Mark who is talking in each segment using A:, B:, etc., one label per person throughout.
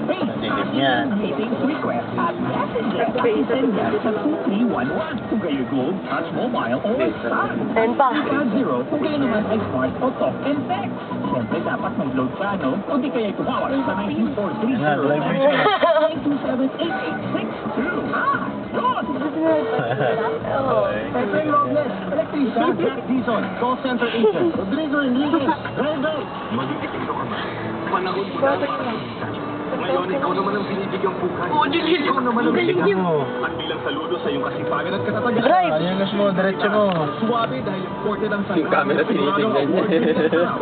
A: Nasilip niya.
B: Request at message send yes sa 2311. Kung kayo Globe, Touch Mobile o Sun.
C: Ayun pa.
B: At 0 kung kayo naman ay Smart o Talk and Text. Siyempre dapat mag-load ka, no? O di kaya tumawag sa 92430 Efrain Robles, Electrician, Jack Dizon, Call Center Agent, Rodrigo Enriquez, Driver.
D: Mag-iisip ka ba? Panahon mo na para. Ngayon, ikaw naman ang binibigyang bukas. Ikaw naman ang binibigyang mo. At bilang saludo sa iyong kasipagan at katatagan.
C: Drive!
A: Ayun mo, diretso mo.
D: Suwabe dahil imported ang
E: Yung camera tinitingnan niya.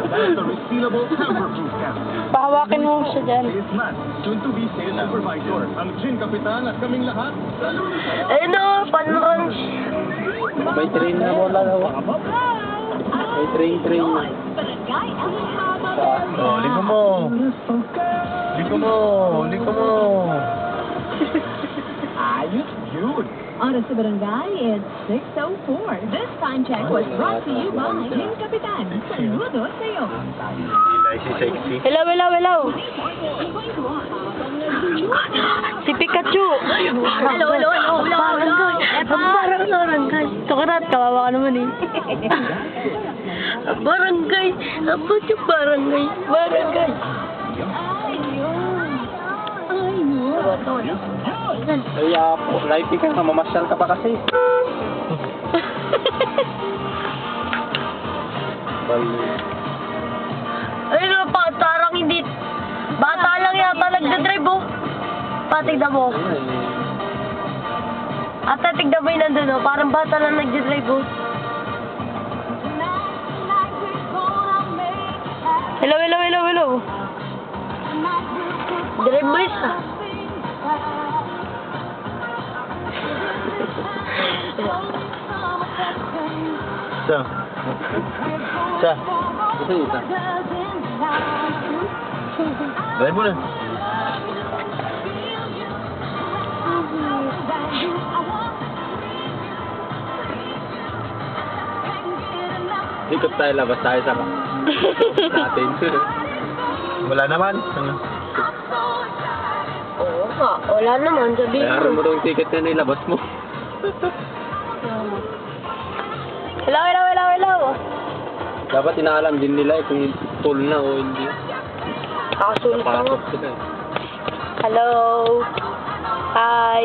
D: Dahil sa resealable tamper-proof camera.
C: Pahawakin mo siya dyan.
D: Sales man, soon to be sales supervisor. Ang Gin Kapitan at kaming lahat. Saludo sa iyo.
C: Ayun o, panrunch.
E: May train na bola daw. May train na.
A: Oh, liko mo. Liko mo. Liko mo.
B: Ayos yun.
F: Oras sa barangay, it's 6:04. This time check was brought to you by Gin Kapitan. Saludo sa'yo.
A: Ilay si sexy.
C: Hello, hello, hello. Si Pikachu.
F: Hello, hello, hello, hello.
C: Barangay. Tukarat, kawawa ka naman eh. Barangay. Apa siya barangay? Barangay.
E: Ay, po. Live ka nga, mamasyal ka pa kasi.
C: Ayun pa, parang hindi. Bata lang yata nagdadrive oh. Patigda mo. Ate, tigda mo yung nandun oh. Parang bata lang nagdadrive oh. Hello, hello, hello, hello. Drive mo isa.
A: Sa. Sa.
E: Ito isa.
A: Drive mo na.
E: Ikot tayo, labas tayo sa natin.
A: Wala naman. Ano?
C: Oo nga, wala naman. Sabihin
E: Bayaran mo
C: mo.
E: daw yung ticket na nilabas mo.
C: Hello, hello, hello, hello.
E: Dapat inaalam din nila kung full na o hindi.
C: Nakasulit ka nga.
E: Napasok sila eh.
C: Hello. Hi.